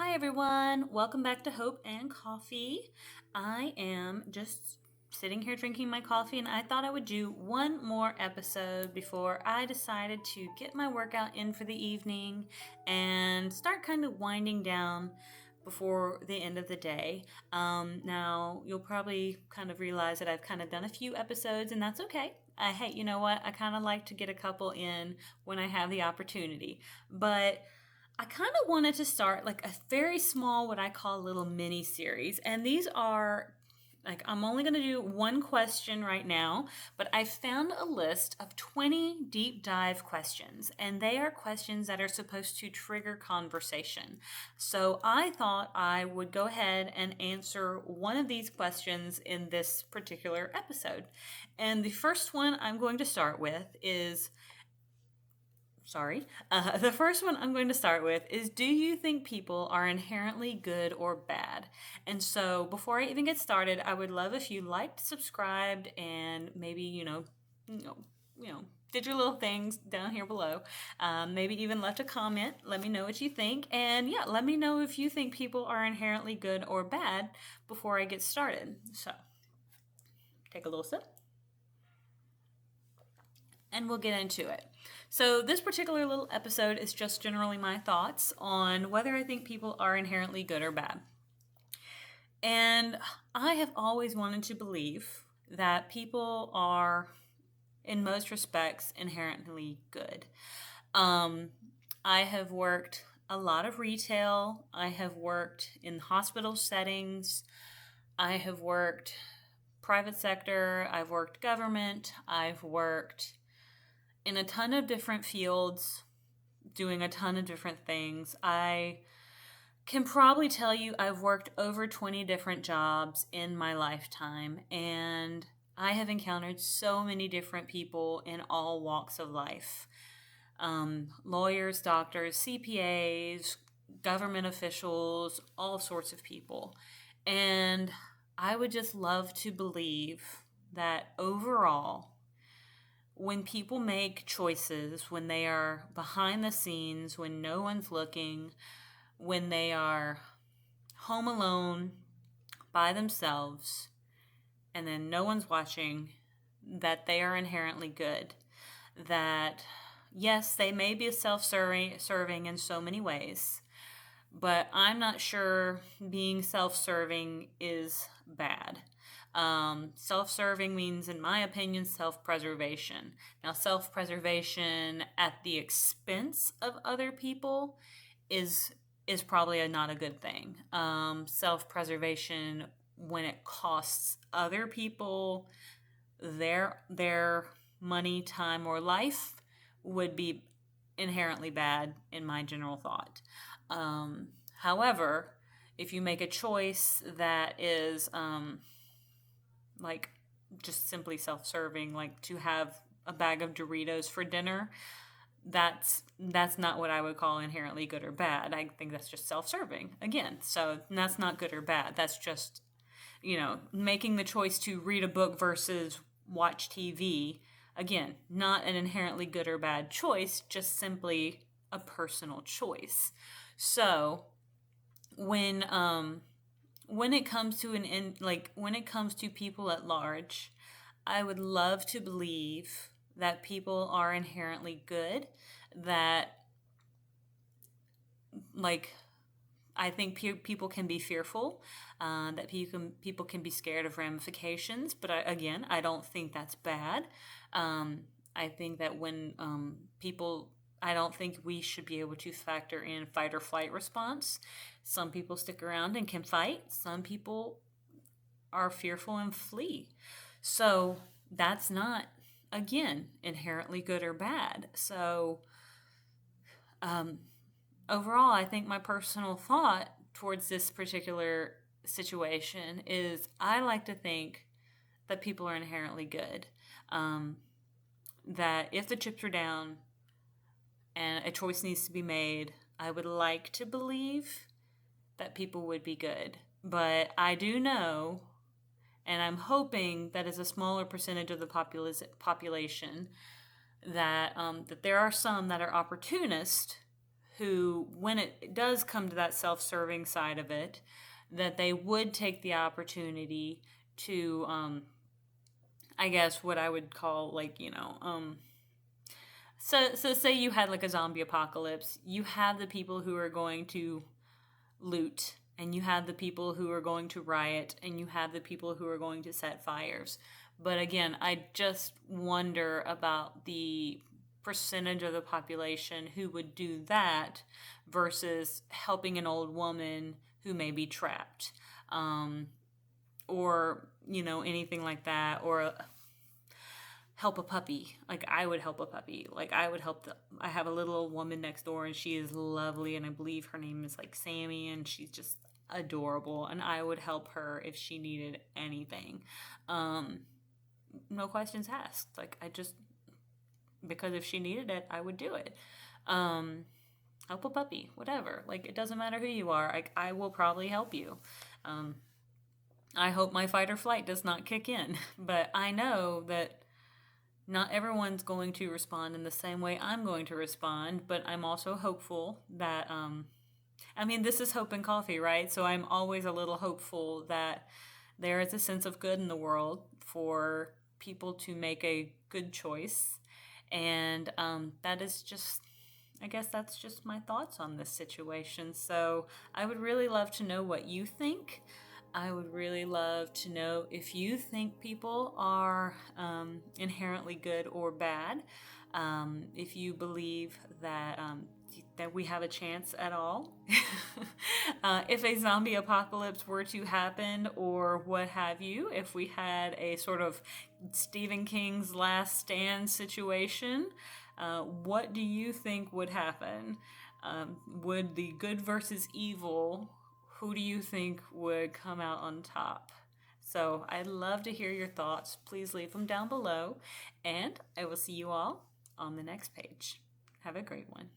Hi, everyone. Welcome back to Hope and Coffee. I am just sitting here drinking my coffee, and I thought I would do one more episode before I decided to get my workout in for the evening and start kind of winding down before the end of the day. Now, you'll probably kind of realize that I've kind of done a few episodes, and that's okay. Hey, you know what? I kind of like to get a couple in when I have the opportunity. But I kind of wanted to start like a very small, what I call little mini series. And these are like, I'm only going to do one question right now, but I found a list of 20 deep dive questions, and they are questions that are supposed to trigger conversation. So I thought I would go ahead and answer one of these questions in this particular episode. And the first one I'm going to start with is the first one I'm going to start with is, do you think people are inherently good or bad? And so before I even get started, I would love if you liked, subscribed, and maybe, you know, you know, did your little things down here below. Maybe even left a comment. Let me know what you think. And yeah, let me know if you think people are inherently good or bad before I get started. So take a little sip and we'll get into it. So, this particular little episode is just generally my thoughts on whether I think people are inherently good or bad. And I have always wanted to believe that people are, in most respects, inherently good. I have worked a lot of retail, I have worked in hospital settings, I have worked private sector, I've worked government, I've worked in a ton of different fields, doing a ton of different things. I can probably tell you I've worked over 20 different jobs in my lifetime, and I have encountered so many different people in all walks of life. Lawyers, doctors, CPAs, government officials, all sorts of people. And I would just love to believe that overall, when people make choices, when they are behind the scenes, when no one's looking, when they are home alone by themselves, and then no one's watching, that they are inherently good. That, yes, they may be self-serving in so many ways, but I'm not sure being self-serving is bad. Self-serving means, in my opinion, self-preservation. Now, self-preservation at the expense of other people is probably not a good thing. Self-preservation when it costs other people their money, time, or life would be inherently bad in my general thought. However, if you make a choice that is like just simply self-serving, like to have a bag of Doritos for dinner, that's not what I would call inherently good or bad. I think that's just self-serving again. So that's not good or bad. That's just, making the choice to read a book versus watch TV. Again, not an inherently good or bad choice, just simply a personal choice. So when it comes to when it comes to people at large, I would love to believe that people are inherently good, that like I think people can be fearful, that people can be scared of ramifications, but I don't think that's bad. I think that when people, I don't think we should be able to factor in fight or flight response. Some people stick around and can fight. Some people are fearful and flee. So that's not, again, inherently good or bad. So um, overall, I think my personal thought towards this particular situation is, I like to think that people are inherently good. That if the chips are down and a choice needs to be made, I would like to believe that people would be good. But I do know, and I'm hoping that as a smaller percentage of the population, that there are some that are opportunists who, when it does come to that self-serving side of it, that they would take the opportunity to, I guess what I would call like, so say you had like a zombie apocalypse, you have the people who are going to loot, and you have the people who are going to riot, and you have the people who are going to set fires. But again, I just wonder about the percentage of the population who would do that versus helping an old woman who may be trapped, or anything like that, or help a puppy. Like I would help a puppy. Like I would help I have a little old woman next door, and she is lovely, and I believe her name is like Sammy, and she's just adorable, and I would help her if she needed anything. No questions asked. Like because if she needed it, I would do it. Help a puppy, whatever. Like it doesn't matter who you are. I will probably help you. I hope my fight or flight does not kick in, but I know that not everyone's going to respond in the same way I'm going to respond, but I'm also hopeful that, this is hope and coffee, right? So I'm always a little hopeful that there is a sense of good in the world for people to make a good choice. And that is just, I guess that's just my thoughts on this situation. So I would really love to know what you think. I would really love to know if you think people are inherently good or bad. If you believe that we have a chance at all. If a zombie apocalypse were to happen, or what have you, if we had a sort of Stephen King's Last Stand situation, what do you think would happen? Would the good versus evil, who do you think would come out on top? So I'd love to hear your thoughts. Please leave them down below, and I will see you all on the next page. Have a great one.